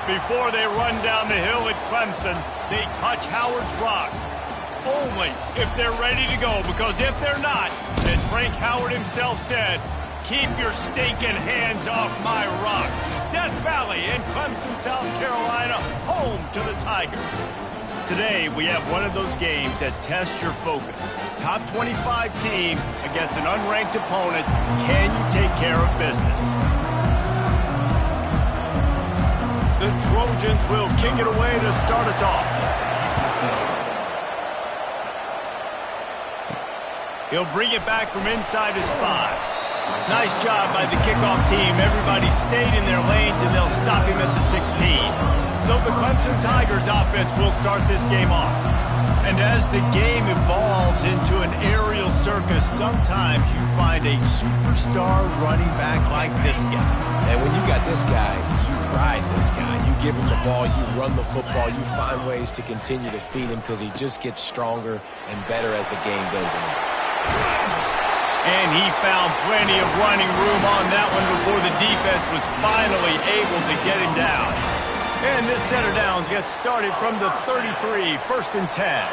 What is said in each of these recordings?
Before they run down the hill at Clemson, they touch Howard's rock. Only if they're ready to go, because if they're not, as Frank Howard himself said, keep your stinking hands off my rock. Death Valley in Clemson, South Carolina, home to the Tigers. Today, we have one of those games that tests your focus. Top 25 team against an unranked opponent. Can you take care of business? The Trojans will kick it away to start us off. He'll bring it back from inside his 5. Nice job by the kickoff team. Everybody stayed in their lanes, and they'll stop him at the 16. So the Clemson Tigers offense will start this game off. And as the game evolves into an aerial circus, sometimes you find a superstar running back like this guy. And when you got this guy, you ride this guy. You give him the ball, you run the football, you find ways to continue to feed him because he just gets stronger and better as the game goes on. And he found plenty of running room on that one before the defense was finally able to get him down. And this set of downs gets started from the 33, 1st and 10.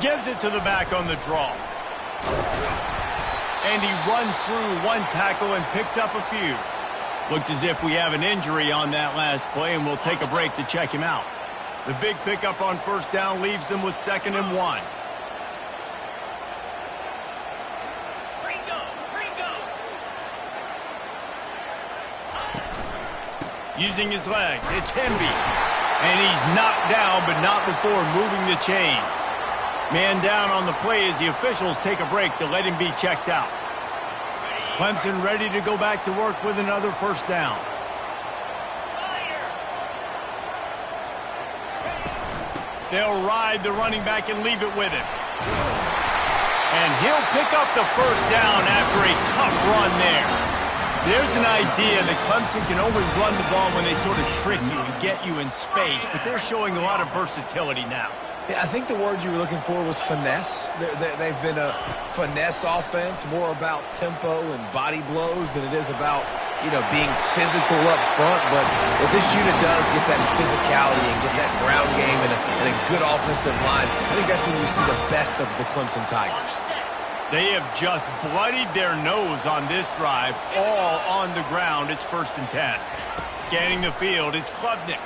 Gives it to the back on the draw. And he runs through one tackle and picks up a few. Looks as if we have an injury on that last play, and we'll take a break to check him out. The big pickup on 1st down leaves them with 2nd and 1. Using his legs, it's Hemby. And he's knocked down, but not before moving the chains. Man down on the play as the officials take a break to let him be checked out. Clemson ready to go back to work with another 1st down. They'll ride the running back and leave it with him. And he'll pick up the 1st down after a tough run there. There's an idea that Clemson can only run the ball when they sort of trick you and get you in space, but they're showing a lot of versatility now. Yeah, I think the word you were looking for was finesse. They've been a finesse offense, more about tempo and body blows than it is about, being physical up front. But what this unit does, get that physicality and get that ground game and a good offensive line, I think that's when you see the best of the Clemson Tigers. They have just bloodied their nose on this drive, all on the ground. It's 1st and 10. Scanning the field, it's Klubnik.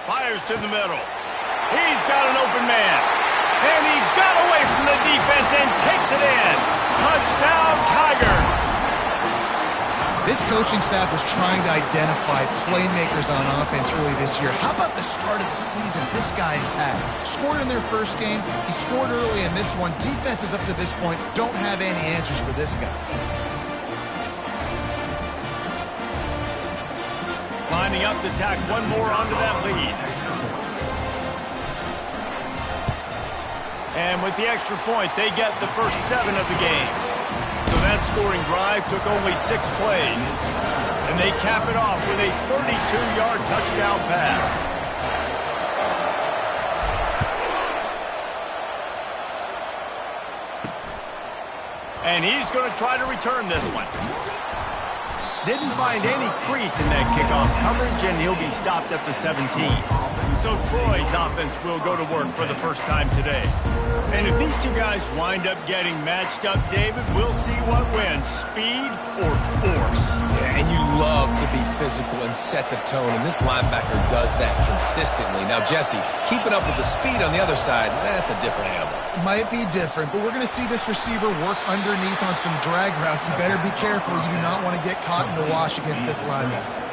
Fires to the middle. He's got an open man. And he got away from the defense and takes it in. Touchdown, Tigers. This coaching staff was trying to identify playmakers on offense early this year. How about the start of the season this guy has had? Scored in their first game. He scored early in this one. Defenses up to this point don't have any answers for this guy. Lining up to tack one more onto that lead. And with the extra point, they get the first 7 of the game. So that scoring drive took only 6 plays. And they cap it off with a 32-yard touchdown pass. And he's going to try to return this one. Didn't find any crease in that kickoff coverage, and he'll be stopped at the 17. So Troy's offense will go to work for the first time today. And if these two guys wind up getting matched up, David, we'll see what wins, speed or force. Yeah, and you love to be physical and set the tone, and this linebacker does that consistently. Now, Jesse, keeping up with the speed on the other side, that's a different animal. Might be different, but we're going to see this receiver work underneath on some drag routes. You better be careful. You do not want to get caught in the wash against this linebacker.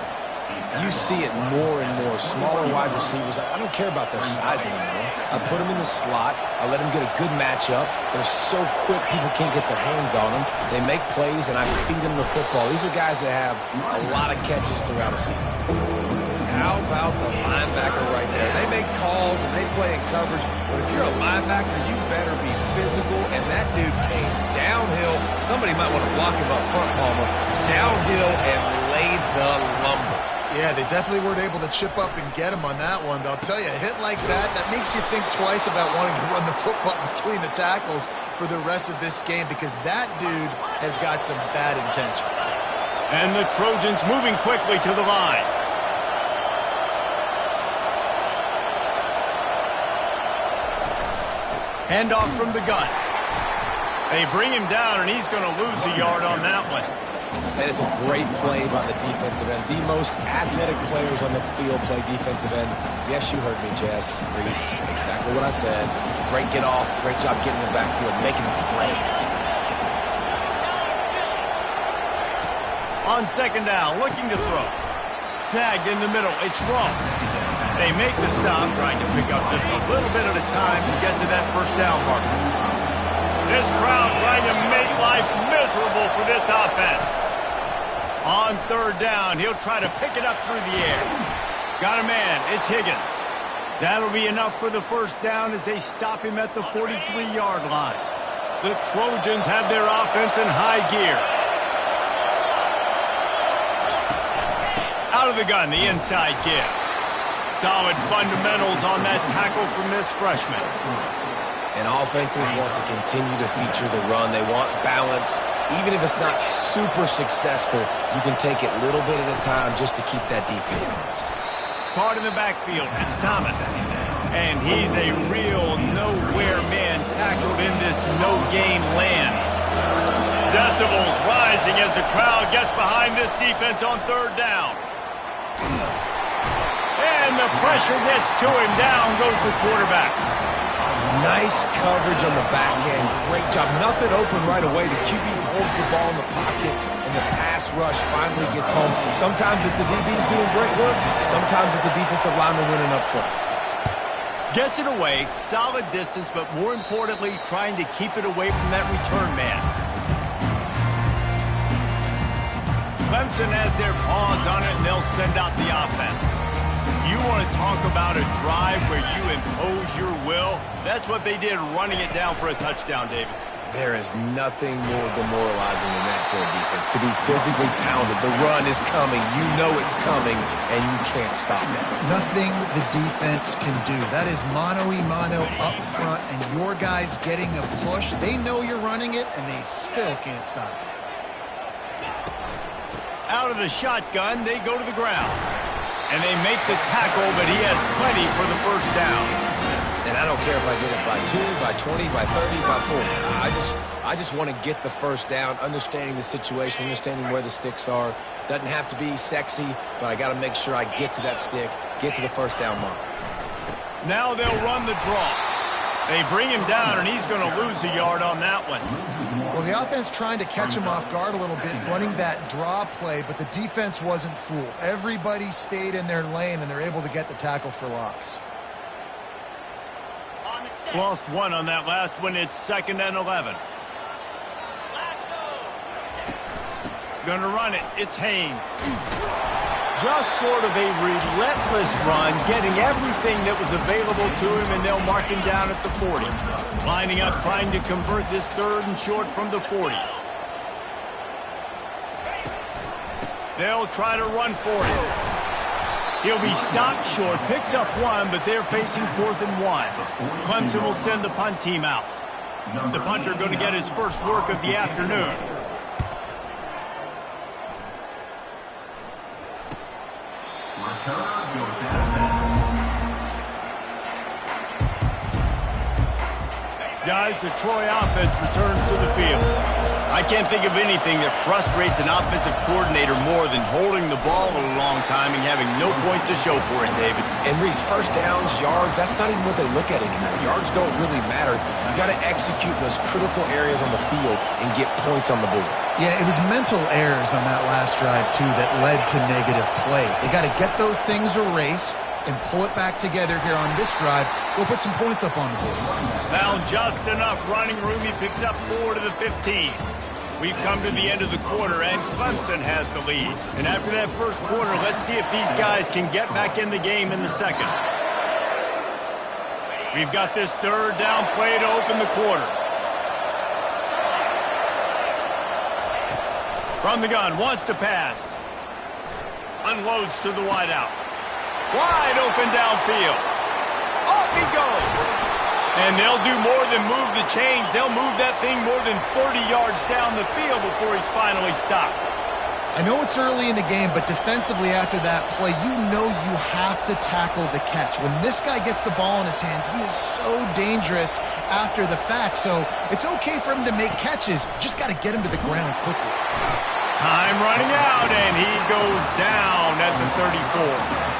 You see it more and more. Smaller wide receivers, I don't care about their size anymore. I put them in the slot. I let them get a good matchup. They're so quick, people can't get their hands on them. They make plays, and I feed them the football. These are guys that have a lot of catches throughout a season. How about the linebacker right there? They make calls, and they play in coverage. But if you're a linebacker, you better be physical. And that dude came downhill. Somebody might want to block him up front, Palmer. Downhill and laid the lumber. Yeah, they definitely weren't able to chip up and get him on that one. But I'll tell you, a hit like that makes you think twice about wanting to run the football between the tackles for the rest of this game, because that dude has got some bad intentions. And the Trojans moving quickly to the line. Handoff from the gun. They bring him down, and he's going to lose a yard on that one. That is a great play by the defensive end. The most athletic players on the field play defensive end. Yes, you heard me, Jess, Reese. Exactly what I said. Great get off. Great job getting the backfield, making the play. On second down, looking to throw. Snagged in the middle. It's Ross. They make the stop, trying to pick up just a little bit at a time to get to that first down marker. This crowd trying to make life miserable for this offense. On third down, he'll try to pick it up through the air. Got a man. It's Higgins. That'll be enough for the first down as they stop him at the 43-yard line. The Trojans have their offense in high gear. Out of the gun, the inside give. Solid fundamentals on that tackle from this freshman. And offenses want to continue to feature the run. They want balance. Even if it's not super successful, you can take it little bit at a time just to keep that defense honest. Caught in the backfield, it's Thomas. And he's a real nowhere man tackled in this no-gain land. Decibels rising as the crowd gets behind this defense on third down. And the pressure gets to him. Down goes the quarterback. Nice coverage on the back end. Great job. Nothing open right away. The QB holds the ball in the pocket, and the pass rush finally gets home. Sometimes it's the DBs doing great work. Sometimes it's the defensive lineman winning up front. Gets it away. Solid distance, but more importantly, trying to keep it away from that return man. Clemson has their paws on it, and they'll send out the offense. You want to talk about a drive where you impose your will? That's what they did, running it down for a touchdown, David. There is nothing more demoralizing than that for a defense. To be physically pounded. The run is coming. You know it's coming, and you can't stop it. Nothing the defense can do. That is mano-a-mano up front, and your guys getting a push. They know you're running it, and they still can't stop it. Out of the shotgun, they go to the ground. And they make the tackle, but he has plenty for the first down. And I don't care if I get it by 2, by 20, by 30, by 40. I just want to get the first down, understanding the situation, understanding where the sticks are. Doesn't have to be sexy, but I got to make sure I get to that stick, get to the first down mark. Now they'll run the draw. They bring him down, and he's going to lose a yard on that one. Well, the offense trying to catch him off guard a little bit, running that draw play, but the defense wasn't fooled. Everybody stayed in their lane, and they're able to get the tackle for loss. Lost one on that last one. It's 2nd and 11. Gonna run it. It's Haynes. Just sort of a relentless run, getting everything that was available to him, and they'll mark him down at the 40. Lining up, trying to convert this 3rd and short from the 40. They'll try to run for it. He'll be stopped short, picks up one, but they're facing 4th and 1. Clemson will send the punt team out. The punter going to get his first work of the afternoon. Guys, the Troy offense returns to the field. I can't think of anything that frustrates an offensive coordinator more than holding the ball a long time and having no points to show for it, David. And Reese, first downs, yards, that's not even what they look at anymore. Yards don't really matter. You got to execute those critical areas on the field and get points on the board. Yeah, it was mental errors on that last drive, too, that led to negative plays. They got to get those things erased and pull it back together here on this drive. Go put some points up on the board. Found just enough running room. He picks up 4 to the 15. We've come to the end of the quarter, and Clemson has the lead. And after that first quarter, let's see if these guys can get back in the game in the second. We've got this 3rd down play to open the quarter. From the gun, wants to pass. Unloads to the wideout. Wide open downfield. Off he goes. And they'll do more than move the chains. They'll move that thing more than 30 yards down the field before he's finally stopped. I know it's early in the game, but defensively after that play, you know you have to tackle the catch. When this guy gets the ball in his hands, he is so dangerous after the fact. So it's okay for him to make catches. Just got to get him to the ground quickly. Time running out, and he goes down at the 34.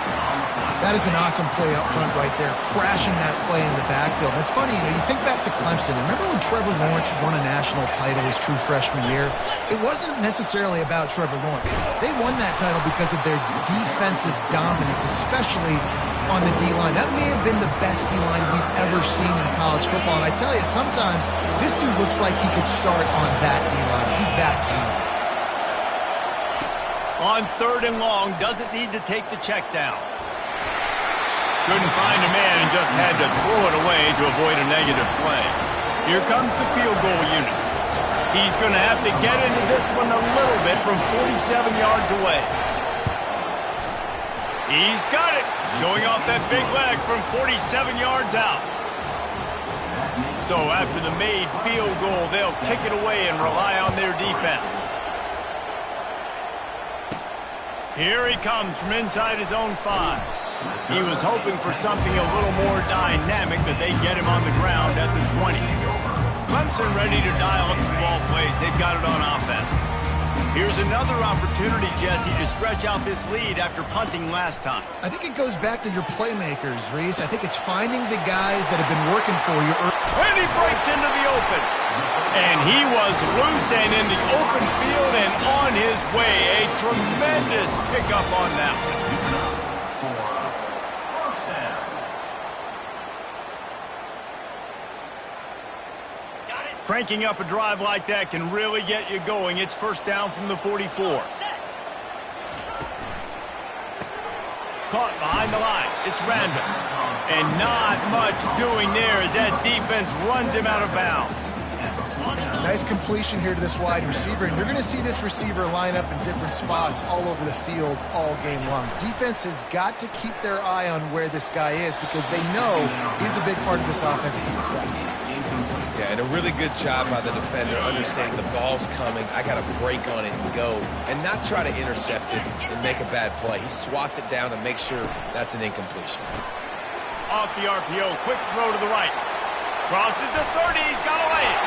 That is an awesome play up front right there, crashing that play in the backfield. And it's funny, you think back to Clemson. Remember when Trevor Lawrence won a national title his true freshman year? It wasn't necessarily about Trevor Lawrence. They won that title because of their defensive dominance, especially on the D-line. That may have been the best D-line we've ever seen in college football. And I tell you, sometimes this dude looks like he could start on that D-line. He's that talented. On 3rd and long, doesn't need to take the check down. Couldn't find a man and just had to throw it away to avoid a negative play. Here comes the field goal unit. He's going to have to get into this one a little bit from 47 yards away. He's got it, showing off that big leg from 47 yards out. So after the made field goal, they'll kick it away and rely on their defense. Here he comes from inside his own 5. He was hoping for something a little more dynamic, but they get him on the ground at the 20. Clemson ready to dial up some ball plays. They've got it on offense. Here's another opportunity, Jesse, to stretch out this lead after punting last time. I think it goes back to your playmakers, Reese. I think it's finding the guys that have been working for you. And he breaks into the open. And he was loose and in the open field and on his way. A tremendous pickup on that one. Cranking up a drive like that can really get you going. It's first down from the 44. Caught behind the line. It's random. And not much doing there as that defense runs him out of bounds. Nice completion here to this wide receiver, and you're going to see this receiver line up in different spots all over the field all game long. Defense has got to keep their eye on where this guy is because they know he's a big part of this offense's success. Yeah, and a really good job by the defender understanding the ball's coming. I got to break on it and go and not try to intercept it and make a bad play. He swats it down and makes sure that's an incompletion. Off the RPO, quick throw to the right. Crosses the 30, he's got to lay it.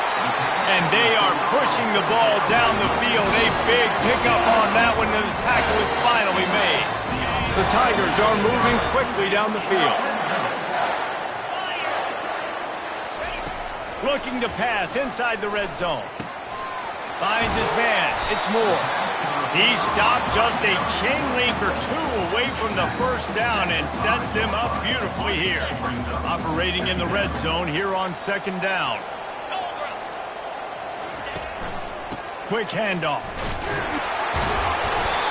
And they are pushing the ball down the field. A big pickup on that one, and the tackle is finally made. The Tigers are moving quickly down the field. Looking to pass inside the red zone. Finds his man. It's Moore. He stopped just a chain link or two away from the first down and sets them up beautifully here. Operating in the red zone here on 2nd down. Quick handoff.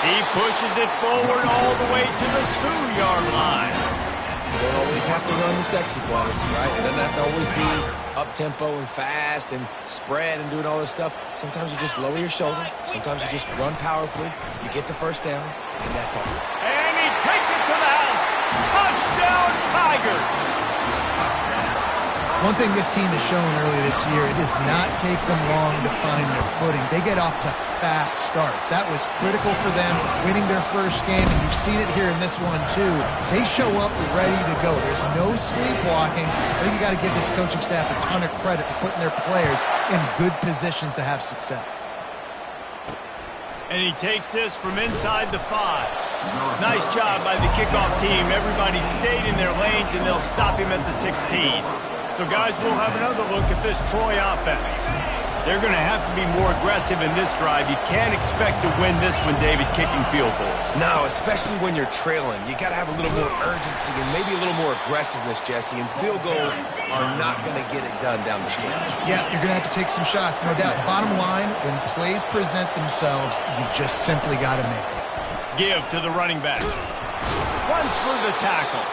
He pushes it forward all the way to the 2-yard line. You don't always have to run the sexy plays, right? It doesn't have to always be up-tempo and fast and spread and doing all this stuff. Sometimes you just lower your shoulder. Sometimes you just run powerfully. You get the first down, and that's all. And he takes it to the house. Touchdown, Tigers! One thing this team has shown early this year, it does not take them long to find their footing. They get off to fast starts. That was critical for them, winning their first game, and you've seen it here in this one too. They show up ready to go. There's no sleepwalking. I think you got to give this coaching staff a ton of credit for putting their players in good positions to have success. And he takes this from inside the 5. Nice job by the kickoff team. Everybody stayed in their lanes, and they'll stop him at the 16. So, guys, we'll have another look at this Troy offense. They're going to have to be more aggressive in this drive. You can't expect to win this one, David, kicking field goals. No, especially when you're trailing. You got to have a little more urgency and maybe a little more aggressiveness, Jesse. And field goals are not going to get it done down the stretch. Yeah, you're going to have to take some shots, no doubt. Bottom line, when plays present themselves, you just simply got to make them. Give to the running back. Runs through the tackle.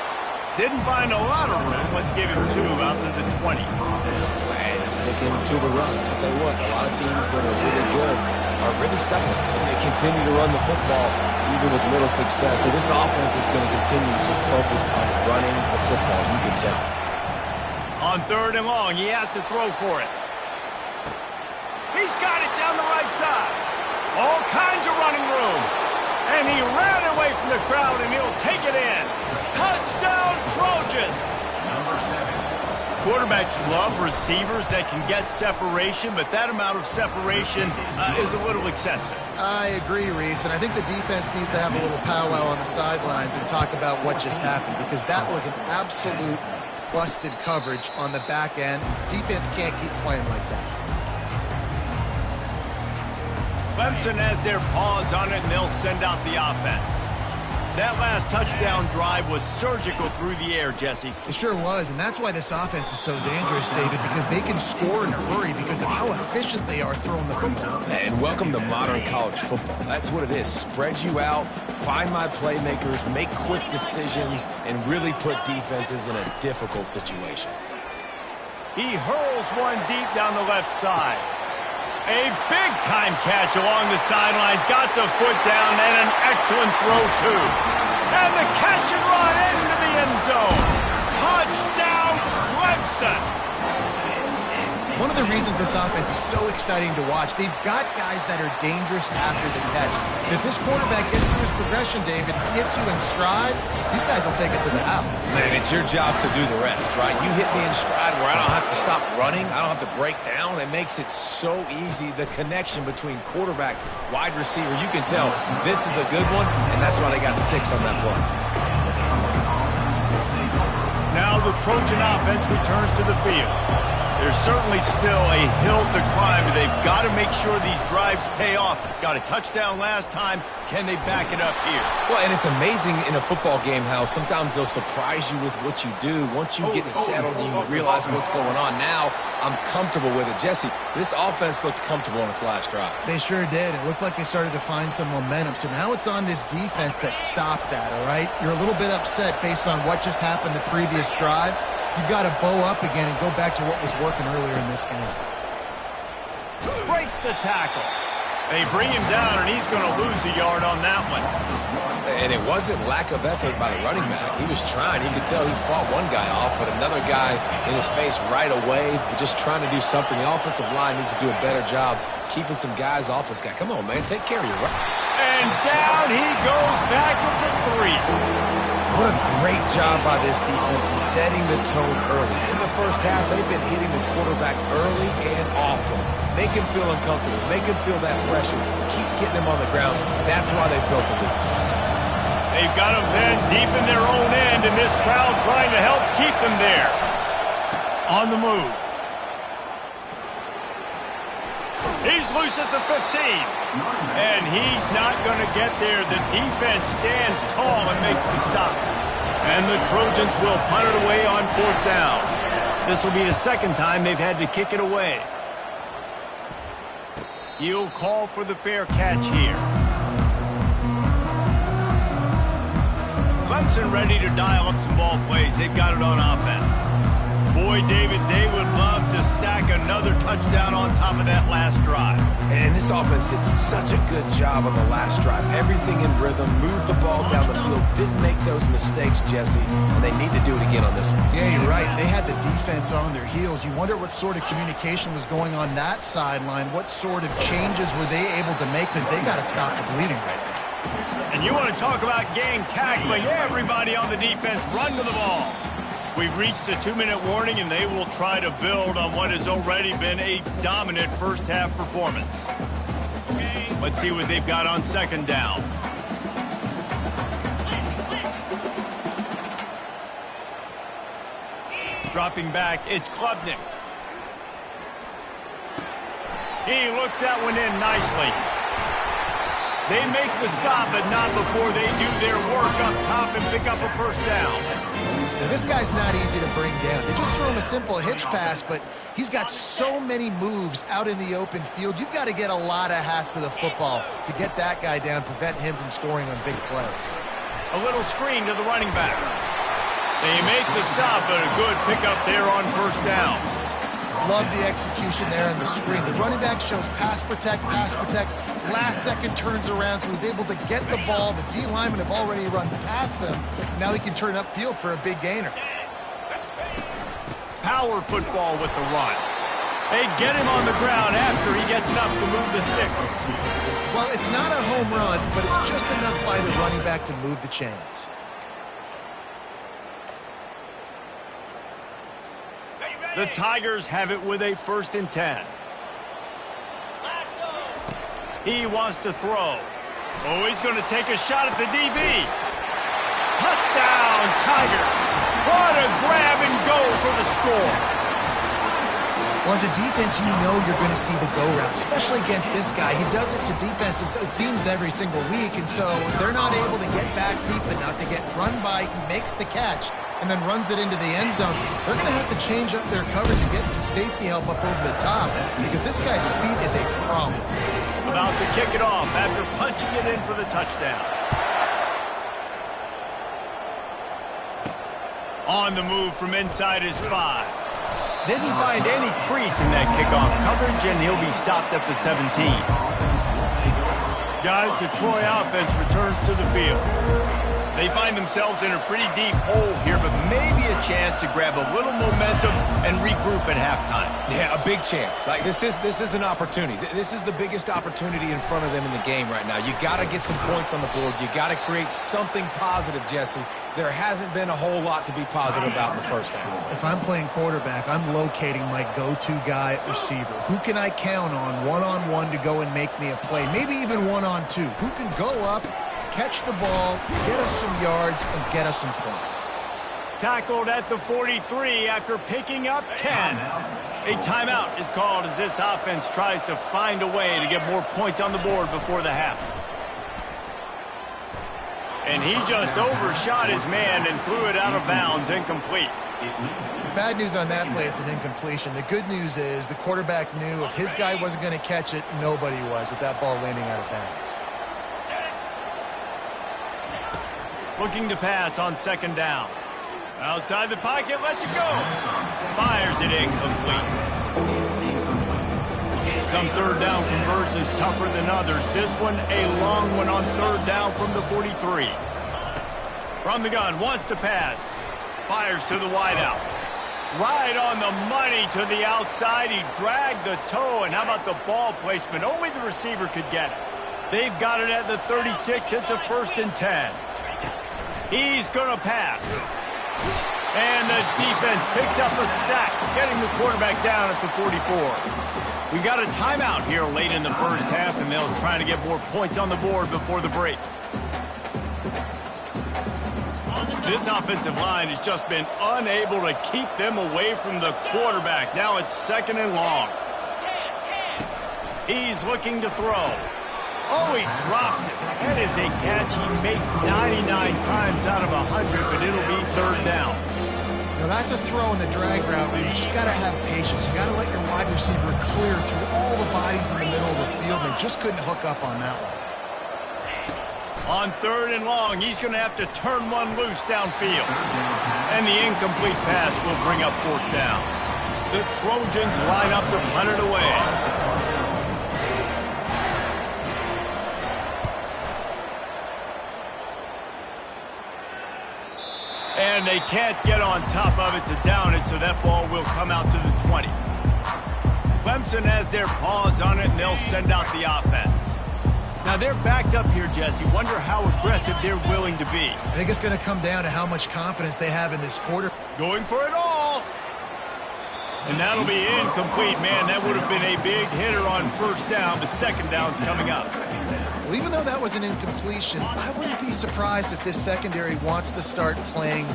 Didn't find a lot of room. Let's give him 2 out to the 20. And sticking to the run. I'll tell you what, a lot of teams that are really good are really stubborn, and they continue to run the football even with little success. So this offense is going to continue to focus on running the football, you can tell. On 3rd and long, he has to throw for it. He's got it down the right side. All kinds of running room. And he ran away from the crowd, and he'll take it in. Touchdown, Trojans! Quarterbacks love receivers that can get separation, but that amount of separation is a little excessive. I agree, Reese, and I think the defense needs to have a little powwow on the sidelines and talk about what just happened, because that was an absolute busted coverage on the back end. Defense can't keep playing like that. Clemson has their paws on it, and they'll send out the offense. That last touchdown drive was surgical through the air, Jesse. It sure was, and that's why this offense is so dangerous, David, because they can score in a hurry because of how efficient they are throwing the football. And welcome to modern college football. That's what it is. Spread you out, find my playmakers, make quick decisions, and really put defenses in a difficult situation. He hurls one deep down the left side. A big-time catch along the sidelines. Got the foot down, and an excellent throw, too. And the catch and run into the end zone. Touchdown, Clemson! One of the reasons this offense is so exciting to watch, they've got guys that are dangerous after the catch. And if this quarterback gets through his progression, David, hits you in stride, these guys will take it to the house. Man, it's your job to do the rest, right? You hit me in stride where I don't have to stop running. I don't have to break down. It makes it so easy. The connection between quarterback, wide receiver, you can tell this is a good one, and that's why they got 6 on that play. Now the Trojan offense returns to the field. There's certainly still a hill to climb, but they've got to make sure these drives pay off. Got a touchdown last time. Can they back it up here? Well, and it's amazing in a football game how sometimes they'll surprise you with what you do. Once you get settled and you realize what's going on, now I'm comfortable with it. Jesse, this offense looked comfortable on its last drive. They sure did. It looked like they started to find some momentum. So now it's on this defense to stop that, all right? You're a little bit upset based on what just happened the previous drive. You've got to bow up again and go back to what was working earlier in this game. Breaks the tackle. They bring him down, and he's going to lose a yard on that one. And it wasn't lack of effort by the running back. He was trying. You could tell he fought one guy off, but another guy in his face right away, just trying to do something. The offensive line needs to do a better job keeping some guys off his guy. Come on, man, take care of your run. And down he goes back at the 3. What a great job by this defense setting the tone early. In the first half, they've been hitting the quarterback early and often. Make him feel uncomfortable. Make him feel that pressure. Keep getting him on the ground. That's why they've built a lead. They've got them then deep in their own end, and this crowd trying to help keep them there. On the move. He's loose at the 15. And he's not going to get there. The defense stands tall and makes the stop. And the Trojans will punt it away on 4th down. This will be the second time they've had to kick it away. He'll call for the fair catch here. Clemson ready to dial up some ball plays. They've got it on offense. Boy, David, they would love to stack another touchdown on top of that last drive. And this offense did such a good job on the last drive. Everything in rhythm, moved the ball down the field, didn't make those mistakes, Jesse, and they need to do it again on this one. Yeah, you're right. They had the defense on their heels. You wonder what sort of communication was going on that sideline. What sort of changes were they able to make, because they got to stop the bleeding right now. And you want to talk about gang tackling. Everybody on the defense run to the ball. We've reached the 2-minute warning, and they will try to build on what has already been a dominant first-half performance. Let's see what they've got on 2nd down. Dropping back, it's Klubnik. He looks that one in nicely. They make the stop, but not before they do their work up top and pick up a 1st down. Now, this guy's not easy to bring down. They just throw him a simple hitch pass, but he's got so many moves out in the open field. You've got to get a lot of hats to the football to get that guy down, prevent him from scoring on big plays. A little screen to the running back. They make the stop, but a good pickup there on 1st down. Love the execution there in the screen. The running back shows pass protect. Last second turns around, so he's able to get the ball. The D linemen have already run past him. Now he can turn upfield for a big gainer. Power football with the run. They get him on the ground after he gets enough to move the sticks. Well, it's not a home run, but it's just enough by the running back to move the chains. The Tigers have it with a 1st and 10. He wants to throw. Oh, he's going to take a shot at the DB. Touchdown, Tigers. What a grab and go for the score. Well, as a defense, you know you're going to see the go route, especially against this guy. He does it to defenses, it seems, every single week, and so they're not able to get back deep enough to get run by. He makes the catch and then runs it into the end zone. They're going to have to change up their coverage and get some safety help up over the top because this guy's speed is a problem. About to kick it off after punching it in for the touchdown. On the move from inside his 5. Didn't find any crease in that kickoff coverage, and he'll be stopped at the 17. Guys, the Troy offense returns to the field. They find themselves in a pretty deep hole here, but maybe a chance to grab a little momentum and regroup at halftime. Yeah, a big chance. Like this is an opportunity. This is the biggest opportunity in front of them in the game right now. You got to get some points on the board. You got to create something positive, Jesse. There hasn't been a whole lot to be positive about in the first half. If I'm playing quarterback, I'm locating my go-to guy at receiver. Who can I count on one-on-one to go and make me a play? Maybe even one-on-two. Who can go up, catch the ball, get us some yards, and get us some points? Tackled at the 43 after picking up 10. A timeout is called as this offense tries to find a way to get more points on the board before the half. And he just overshot his man and threw it out of bounds, incomplete. Bad news on that play, it's an incompletion. The good news is the quarterback knew if his guy wasn't going to catch it, nobody was with that ball landing out of bounds. Looking to pass on 2nd down. Outside the pocket, lets it go. Fires it incomplete. Some 3rd down conversions tougher than others. This one a long one on 3rd down from the 43. From the gun, wants to pass. Fires to the wideout. Right on the money to the outside. He dragged the toe, and how about the ball placement? Only the receiver could get it. They've got it at the 36. It's a 1st and 10. He's going to pass. And the defense picks up a sack, getting the quarterback down at the 44. We got a timeout here late in the first half, and they'll try to get more points on the board before the break. This offensive line has just been unable to keep them away from the quarterback. Now it's 2nd and long. He's looking to throw. Oh, he drops it. That is a catch he makes 99 times out of 100, but it'll be 3rd down. Now that's a throw in the drag route where you just got to have patience. You got to let your wide receiver clear through all the bodies in the middle of the field. They just couldn't hook up on that one. On 3rd and long, he's going to have to turn one loose downfield. And the incomplete pass will bring up 4th down. The Trojans line up to punt it away. And they can't get on top of it to down it, so that ball will come out to the 20. Clemson has their paws on it, and they'll send out the offense. Now, they're backed up here, Jesse. Wonder how aggressive they're willing to be. I think it's going to come down to how much confidence they have in this quarter. Going for it all. And that'll be incomplete, man. That would have been a big hitter on 1st down, but 2nd down's coming up. Well, even though that was an incompletion, I wouldn't be surprised if this secondary wants to start playing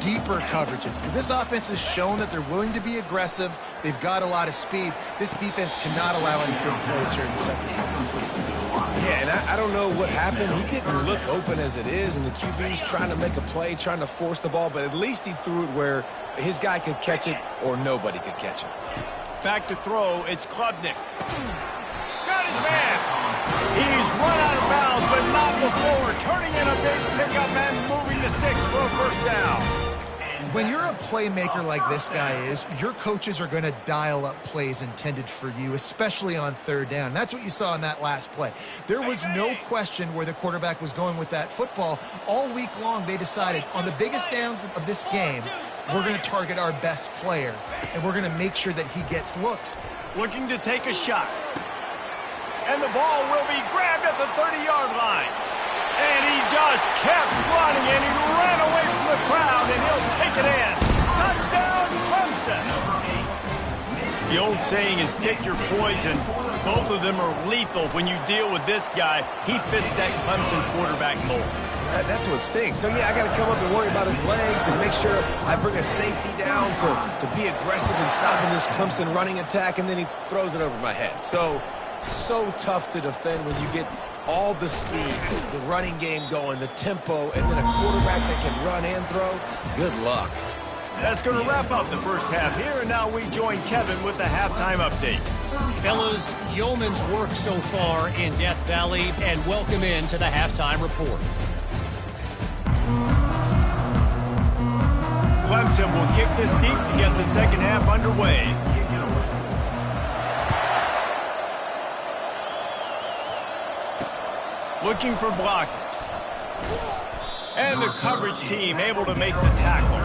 deeper coverages because this offense has shown that they're willing to be aggressive. They've got a lot of speed. This defense cannot allow any big plays here in the second half. Yeah, and I don't know what happened. He didn't look open as it is, and the QB's trying to make a play, trying to force the ball, but at least he threw it where his guy could catch it or nobody could catch it. Back to throw, it's Klubnik. Got his man. He's run out of bounds, but not before. Turning in a big pickup and moving the sticks for a 1st down. When you're a playmaker like this guy is, your coaches are going to dial up plays intended for you, especially on 3rd down. That's what you saw in that last play. There was no question where the quarterback was going with that football. All week long, they decided on the biggest downs of this game, we're going to target our best player, and we're going to make sure that he gets looks. looking to take a shot. And the ball will be grabbed at the 30-yard line. And he just kept running, and he ran away from the crowd, and he'll take it in. Touchdown, Clemson. The old saying is pick your poison. Both of them are lethal when you deal with this guy. He fits that Clemson quarterback mold. That's what stinks. So, yeah, I got to come up and worry about his legs and make sure I bring a safety down to be aggressive in stopping this Clemson running attack, and then he throws it over my head. So tough to defend when you get all the speed, the running game going, the tempo, and then a quarterback that can run and throw. Good luck. That's going to wrap up the first half here, and now we join Kevin with the halftime update. Fellas, yeoman's work so far in Death Valley, and welcome into the halftime report. Clemson will kick this deep to get the second half underway. Looking for blockers. And the coverage team able to make the tackle.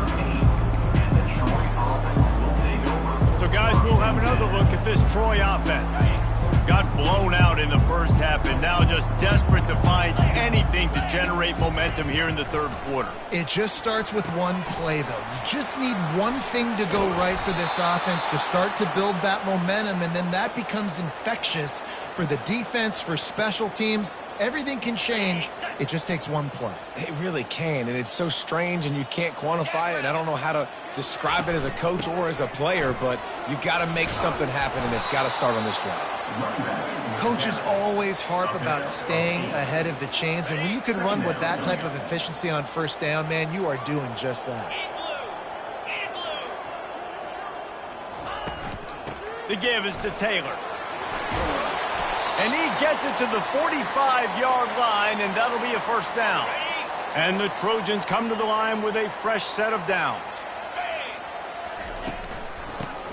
So, guys, we'll have another look at this Troy offense. Got blown out in the first half and now just desperate to find anything to generate momentum here in the third quarter. It just starts with one play, though. You just need one thing to go right for this offense to start to build that momentum, and then that becomes infectious for the defense, for special teams. Everything can change. It just takes one play. It really can, and it's so strange, and you can't quantify it, and I don't know how to describe it as a coach or as a player, but you got to make something happen, and it's got to start on this drive. Coaches always harp about staying ahead of the chains, and when you can run with that type of efficiency on first down, man, you are doing just that. The give is to Taylor. And he gets it to the 45-yard line, and that'll be a first down. And the Trojans come to the line with a fresh set of downs.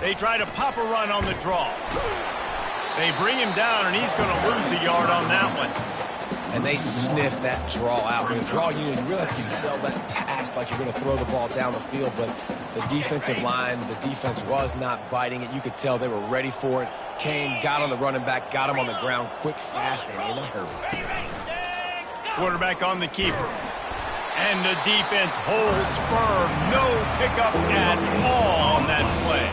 They try to pop a run on the draw. They bring him down, and he's going to lose a yard on that one. And they sniff that draw out. With a draw unit, you really have to sell that pass like you're going to throw the ball down the field. But the defensive line, the defense was not biting it. You could tell they were ready for it. Came, got on the running back, got him on the ground quick, fast, and in a hurry. Quarterback on the keeper. And the defense holds firm. No pickup at all on that play.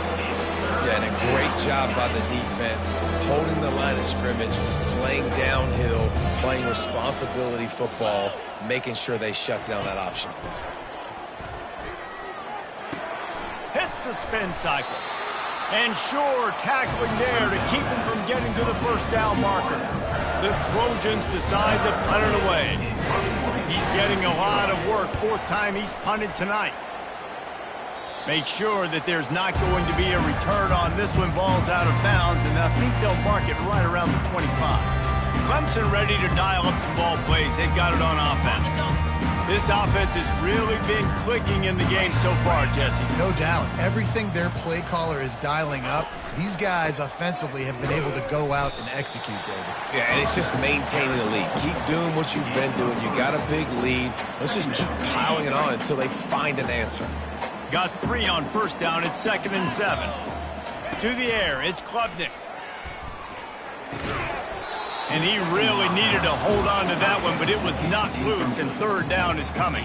Yeah, and a great job by the defense, holding the line of scrimmage, playing downhill, playing responsibility football, making sure they shut down that option. Hits the spin cycle. And sure, tackling there to keep him from getting to the first down marker. The Trojans decide to punt it away. He's getting a lot of work. Fourth time he's punted tonight. Make sure that there's not going to be a return on this one. Ball's out of bounds, and I think they'll mark it right around the 25. Clemson ready to dial up some ball plays. They've got it on offense. This offense has really been clicking in the game so far, Jesse. No doubt. Everything their play caller is dialing up, these guys offensively have been able to go out and execute, David. Yeah, and it's just maintaining the lead. Keep doing what you've been doing. You got a big lead. Let's just keep piling it on until they find an answer. Got 3 on first down. It's 2nd and 7. To the air, it's Klubnik. And he really needed to hold on to that one, but it was knocked loose, and third down is coming.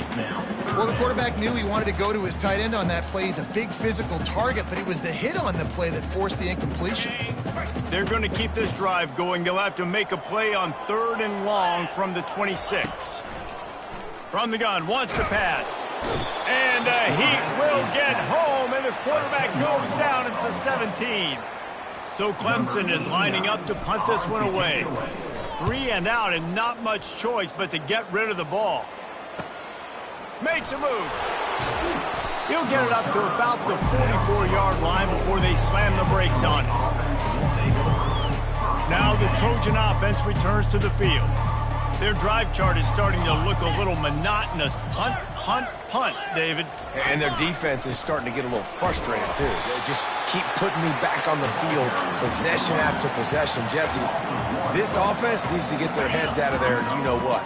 Well, the quarterback knew he wanted to go to his tight end on that play. He's a big physical target, but it was the hit on the play that forced the incompletion. They're going to keep this drive going. They'll have to make a play on 3rd and long from the 26. From the gun, wants to pass. And he will get home, and the quarterback goes down at the 17. So Clemson is lining up to punt this one away. 3 and out, and not much choice but to get rid of the ball. Makes a move. He'll get it up to about the 44-yard line before they slam the brakes on it. Now the Trojan offense returns to the field. Their drive chart is starting to look a little monotonous. Punt, punt, punt, David. And their defense is starting to get a little frustrated, too. They just keep putting me back on the field, possession after possession. Jesse, this offense needs to get their heads out of there, you-know-what.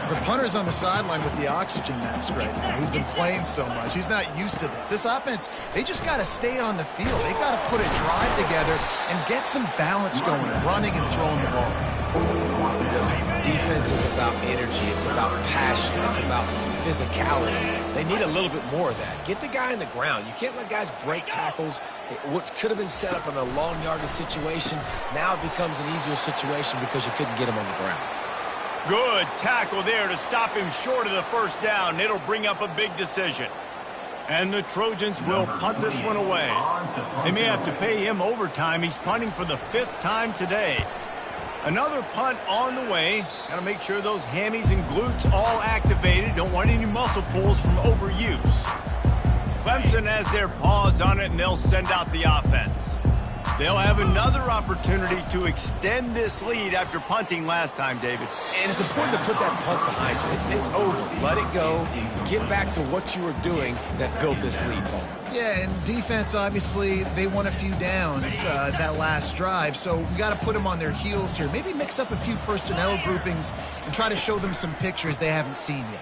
The punter's on the sideline with the oxygen mask right now. He's been playing so much. He's not used to this. This offense, they just got to stay on the field. They got to put a drive together and get some balance going, running and throwing the ball. Listen, defense is about energy. It's about passion. It's about physicality. They need a little bit more of that. Get the guy in the ground. You can't let guys break tackles. What could have been set up in a long yardage situation, now it becomes an easier situation because you couldn't get him on the ground. Good tackle there to stop him short of the first down. It'll bring up a big decision. And the Trojans will punt this one away. They may have to pay him overtime. He's punting for the 5th time today. Another punt on the way. Got to make sure those hammies and glutes all activated. Don't want any muscle pulls from overuse. Clemson has their paws on it, and they'll send out the offense. They'll have another opportunity to extend this lead after punting last time, David. And it's important to put that punt behind you. It's over. Let it go. Get back to what you were doing that built this lead, Paul. Yeah, and defense, obviously, they won a few downs that last drive, so we got to put them on their heels here. Maybe mix up a few personnel groupings and try to show them some pictures they haven't seen yet.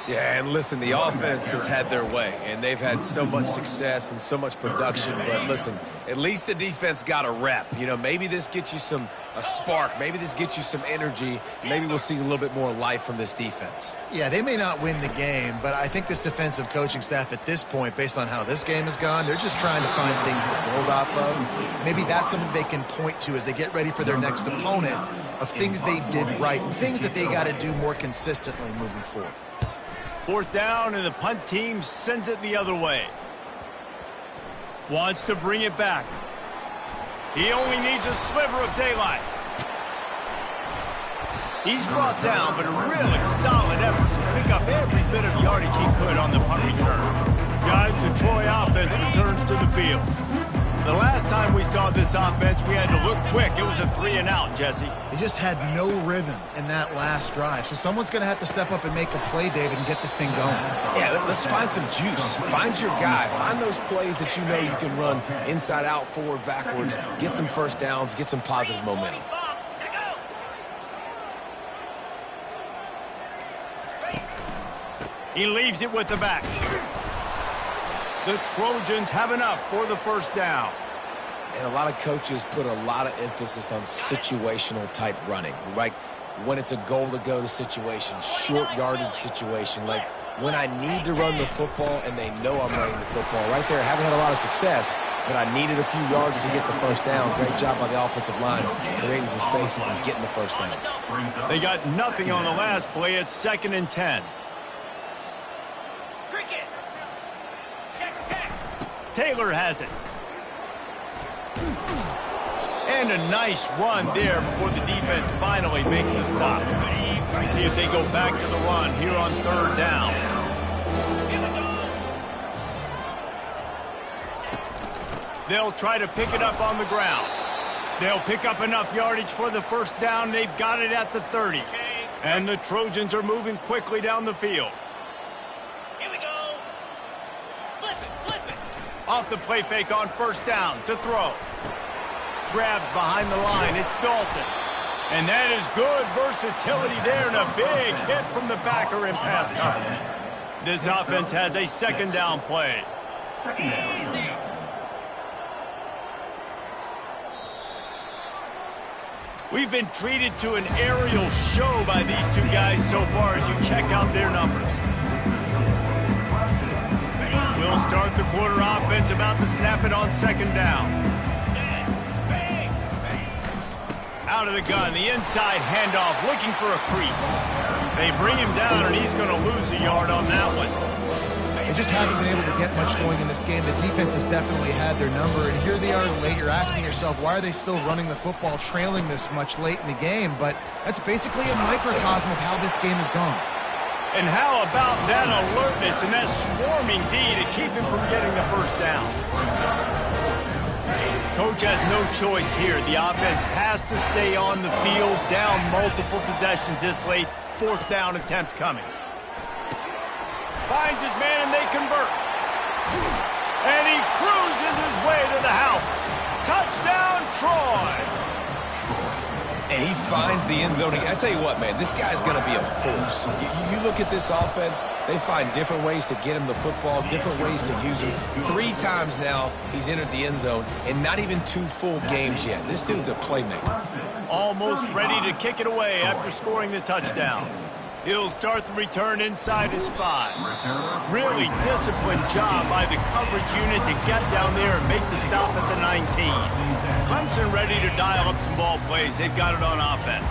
Yeah, and listen, the offense has had their way, and they've had so much success and so much production. But listen, at least the defense got a rep. You know, maybe this gets you a spark. Maybe this gets you some energy. Maybe we'll see a little bit more life from this defense. Yeah, they may not win the game, but I think this defensive coaching staff at this point, based on how this game has gone, they're just trying to find things to build off of. Maybe that's something they can point to as they get ready for their next opponent of things they did right and things that they got to do more consistently moving forward. 4th down, and the punt team sends it the other way. Wants to bring it back. He only needs a sliver of daylight. He's brought down, but a really solid effort to pick up every bit of yardage he could on the punt return. Guys, the Troy offense returns to the field. The last time we saw this offense, we had to look quick. It was a 3-and-out, Jesse. They just had no rhythm in that last drive. So someone's going to have to step up and make a play, David, and get this thing going. Yeah, let's find some juice. Find your guy. Find those plays that you know you can run inside out, forward, backwards. Get some first downs. Get some positive momentum. He leaves it with the back. The Trojans have enough for the first down. And a lot of coaches put a lot of emphasis on situational type running, right? When it's a goal-to-go situation, short yardage situation, like when I need to run the football and they know I'm running the football. Right there, haven't had a lot of success, but I needed a few yards to get the first down. Great job by the offensive line, creating some space and getting the first down. They got nothing on the last play. It's 2nd and 10. Taylor has it. And a nice run there before the defense finally makes the stop. We see if they go back to the run here on 3rd down. They'll try to pick it up on the ground. They'll pick up enough yardage for the first down. They've got it at the 30. And the Trojans are moving quickly down the field. Off the play fake on 1st down to throw. Grabbed behind the line. It's Dalton. And that is good versatility there and a big hit from the backer in pass coverage. This offense has a 2nd down play. We've been treated to an aerial show by these two guys so far as you check out their numbers. We'll start the quarter offense, about to snap it on 2nd down. Out of the gun, the inside handoff, looking for a crease. They bring him down, and he's going to lose a yard on that one. They just haven't been able to get much going in this game. The defense has definitely had their number, and here they are late. You're asking yourself, why are they still running the football, trailing this much late in the game? But that's basically a microcosm of how this game has gone. And how about that alertness and that swarming D to keep him from getting the first down? Coach has no choice here. The offense has to stay on the field, down multiple possessions this late. Fourth down attempt coming. Finds his man and they convert. And he cruises his way to the house. Touchdown, Troy. And he finds the end zone again. I tell you what, man, this guy's going to be a force. You look at this offense, they find different ways to get him the football, different ways to use him. 3 times now he's entered the end zone, and not even 2 full games yet. This dude's a playmaker. Almost ready to kick it away after scoring the touchdown. He'll start the return inside his 5. Really disciplined job by the coverage unit to get down there and make the stop at the 19. Clemson ready to dial up some ball plays. They've got it on offense.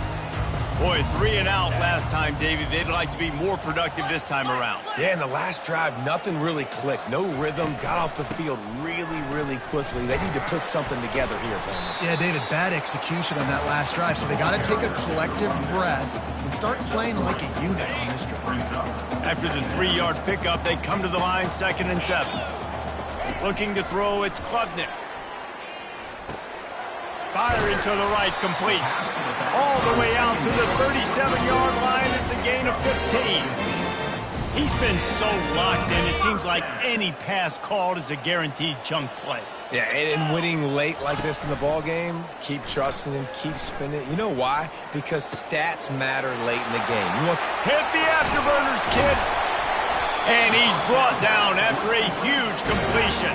Boy, 3 and out last time, Davey. They'd like to be more productive this time around. Yeah, in the last drive, nothing really clicked. No rhythm, got off the field really, really quickly. They need to put something together here, Palmer. Yeah, David, bad execution on that last drive, so they got to take a collective breath and start playing like a unit on this drive. After the 3-yard pickup, they come to the line, 2nd and 7. Looking to throw, it's Klubnik. Firing to the right, complete. All the way out to the 37-yard line. It's a gain of 15. He's been so locked in, it seems like any pass called is a guaranteed chunk play. Yeah, and winning late like this in the ball game, keep trusting him, keep spinning. You know why? Because stats matter late in the game. You want hit the afterburners, kid. And he's brought down after a huge completion.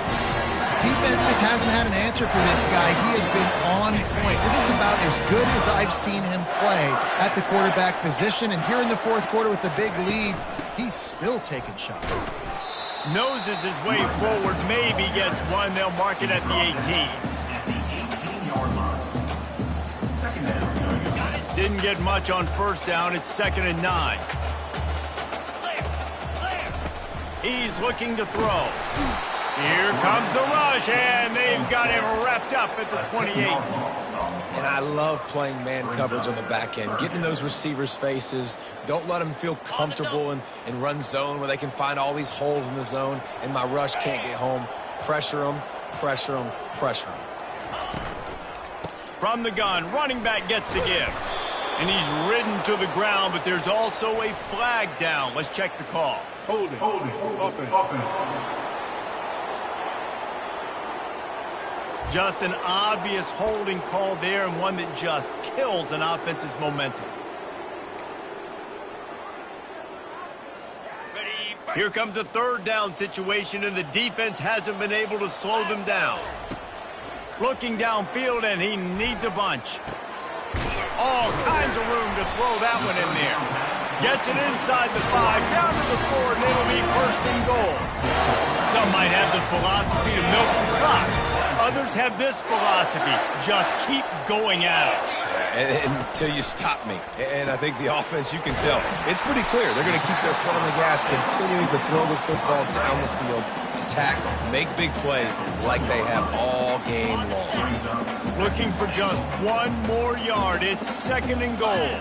Defense just hasn't had an answer for this guy. He has been on point. This is about as good as I've seen him play at the quarterback position. And here in the 4th quarter with the big lead, he's still taking shots. Noses his way forward, maybe gets one. They'll mark it at the 18. Didn't get much on 1st down. It's 2nd and 9. He's looking to throw. Here comes the rush, and they've got him wrapped up at the 28. And I love playing man coverage on the back end, getting in those receivers' faces. Don't let them feel comfortable and run zone where they can find all these holes in the zone, and my rush can't get home. Pressure them, pressure them, pressure them. From the gun, running back gets the give. And he's ridden to the ground, but there's also a flag down. Let's check the call. Hold it, offense. Just an obvious holding call there, and one that just kills an offense's momentum. Here comes a 3rd down situation, and the defense hasn't been able to slow them down. Looking downfield, and he needs a bunch. All kinds of room to throw that one in there. Gets it inside the 5, down to the 4, and it'll be 1st and goal. Some might have the philosophy to milk the clock. Others have this philosophy, just keep going at it. Until you stop me. And I think the offense, you can tell, it's pretty clear. They're going to keep their foot on the gas, continuing to throw the football down the field, attack, make big plays like they have all game long. Looking for just 1 more yard. It's 2nd and goal.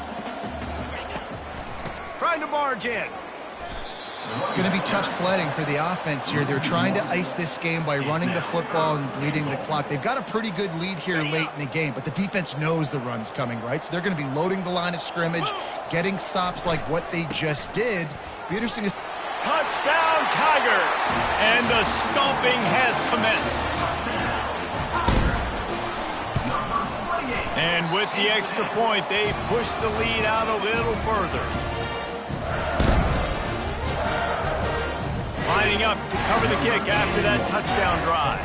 Trying to barge in. It's going to be tough sledding for the offense here. They're trying to ice this game by running the football and bleeding the clock. They've got a pretty good lead here late in the game, but the defense knows the run's coming, right? So they're going to be loading the line of scrimmage, getting stops like what they just did. Be interesting to... Touchdown, Tigers! And the stomping has commenced. And with the extra point, they push the lead out a little further. Lining up to cover the kick after that touchdown drive.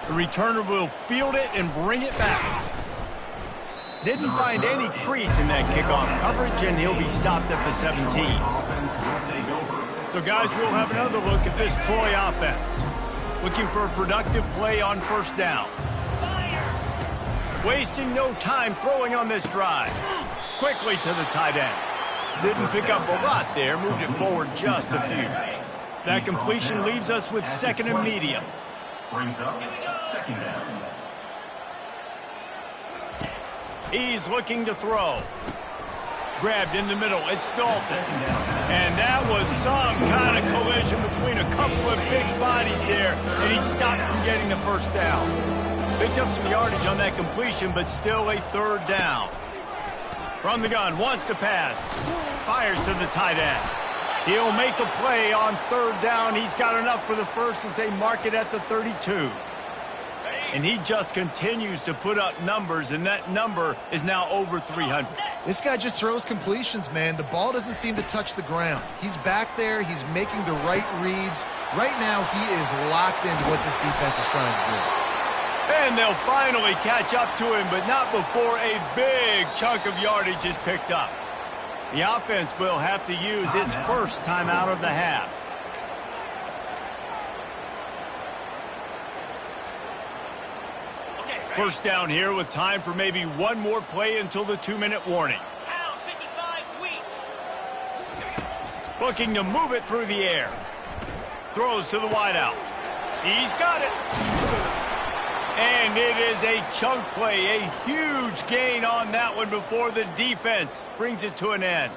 The returner will field it and bring it back. Didn't find any crease in that kickoff coverage, and he'll be stopped at the 17. So, guys, we'll have another look at this Troy offense. Looking for a productive play on 1st down. Wasting no time throwing on this drive. Quickly to the tight end. Didn't pick up a lot there, moved it forward just a few. That completion leaves us with 2nd and medium. Brings up 2nd down. He's looking to throw. Grabbed in the middle. It's Dalton. And that was some kind of collision between a couple of big bodies there, and he stopped from getting the first down. Picked up some yardage on that completion, but still a third down. From the gun, wants to pass. Fires to the tight end. He'll make a play on third down. He's got enough for the first as they mark it at the 32. And he just continues to put up numbers, and that number is now over 300. This guy just throws completions, man. The ball doesn't seem to touch the ground. He's back there. He's making the right reads. Right now, he is locked into what this defense is trying to do. And they'll finally catch up to him, but not before a big chunk of yardage is picked up. The offense will have to use its first timeout of the half. First down here with time for maybe one more play until the 2-minute warning. Looking to move it through the air. Throws to the wideout. He's got it. And it is a chunk play, a huge gain on that one before the defense brings it to an end.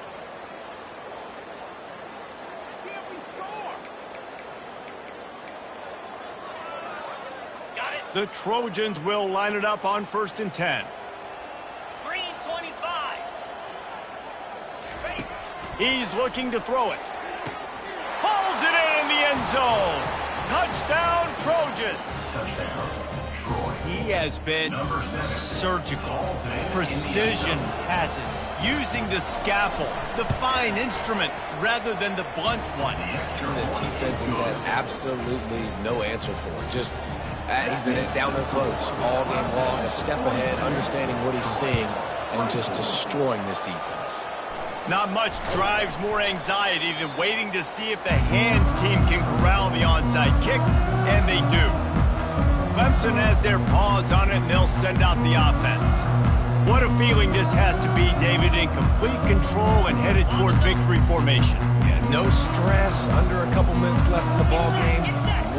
The Trojans will line it up on 1st and 10. Green 25. He's looking to throw it. Pulls it in the end zone. Touchdown, Trojans. Touchdown, Troy. He has been surgical, precision passes, using the scalpel, the fine instrument, rather than the blunt one. And the defense has had absolutely no answer for it. Just he's been down their throats all game long, a step ahead, understanding what he's seeing, and just destroying this defense. Not much drives more anxiety than waiting to see if the hands team can corral the onside kick, and they do. Clemson has their paws on it, and they'll send out the offense. What a feeling this has to be, David, in complete control and headed toward victory formation. Yeah, no stress, under a couple minutes left in the ball game.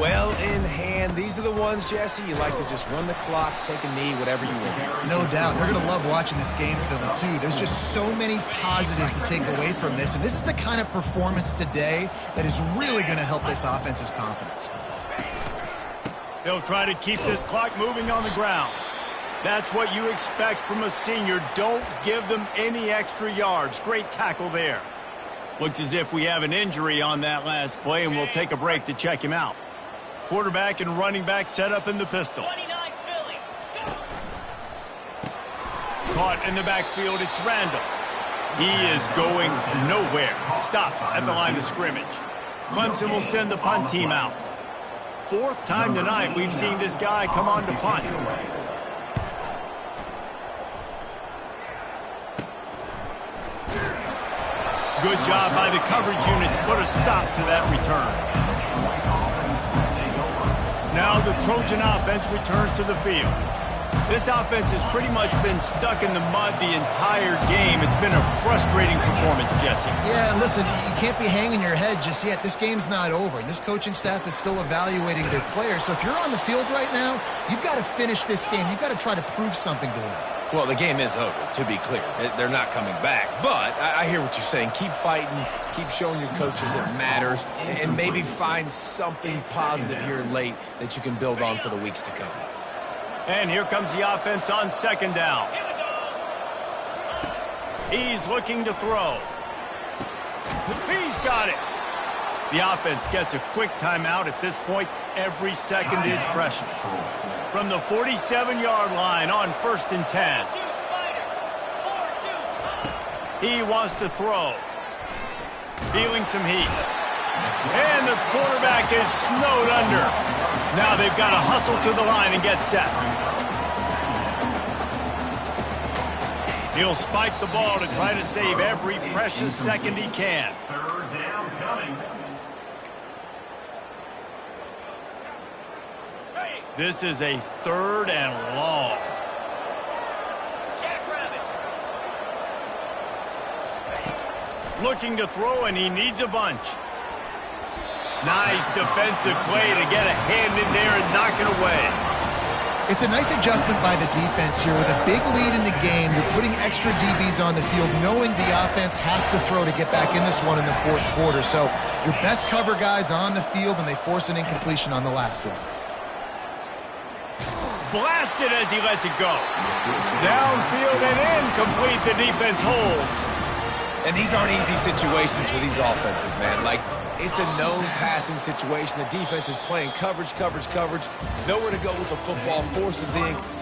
Well in hand. These are the ones, Jesse, you like to just run the clock, take a knee, whatever you want. No doubt. They're going to love watching this game film, too. There's just so many positives to take away from this, and this is the kind of performance today that is really going to help this offense's confidence. They'll try to keep this clock moving on the ground. That's what you expect from a senior. Don't give them any extra yards. Great tackle there. Looks as if we have an injury on that last play, and we'll take a break to check him out. Quarterback and running back set up in the pistol. 29 Philly. Caught in the backfield, it's Randall. He is going nowhere. Stop at the line of scrimmage. Clemson will send the punt team out. 4th time tonight we've seen this guy come on to punt. Good job by the coverage unit to put a stop to that return. Now the Trojan offense returns to the field. This offense has pretty much been stuck in the mud the entire game. It's been a frustrating performance, Jesse. Yeah, listen, you can't be hanging your head just yet. This game's not over. This coaching staff is still evaluating their players. So if you're on the field right now, you've got to finish this game. You've got to try to prove something to them. Well, the game is over, to be clear. They're not coming back. But I hear what you're saying. Keep fighting. Keep showing your coaches it matters. And maybe find something positive here late that you can build on for the weeks to come. And here comes the offense on 2nd down. He's looking to throw. He's got it. The offense gets a quick timeout at this point. Every second is precious. From the 47-yard line on 1st and 10. He wants to throw. Feeling some heat. And the quarterback is snowed under. Now they've got to hustle to the line and get set. He'll spike the ball to try to save every precious second he can. 3rd down coming. This is a 3rd and long. Looking to throw, and he needs a bunch. Nice defensive play to get a hand in there and knock it away. It's a nice adjustment by the defense here. With a big lead in the game, you're putting extra DBs on the field, knowing the offense has to throw to get back in this one in the fourth quarter. So your best cover guys on the field, and they force an incompletion on the last one. Blasted as he lets it go. Downfield and incomplete. The defense holds. And these aren't easy situations for these offenses, man. Like, it's a known passing situation. The defense is playing coverage. Nowhere to go with the football, forces the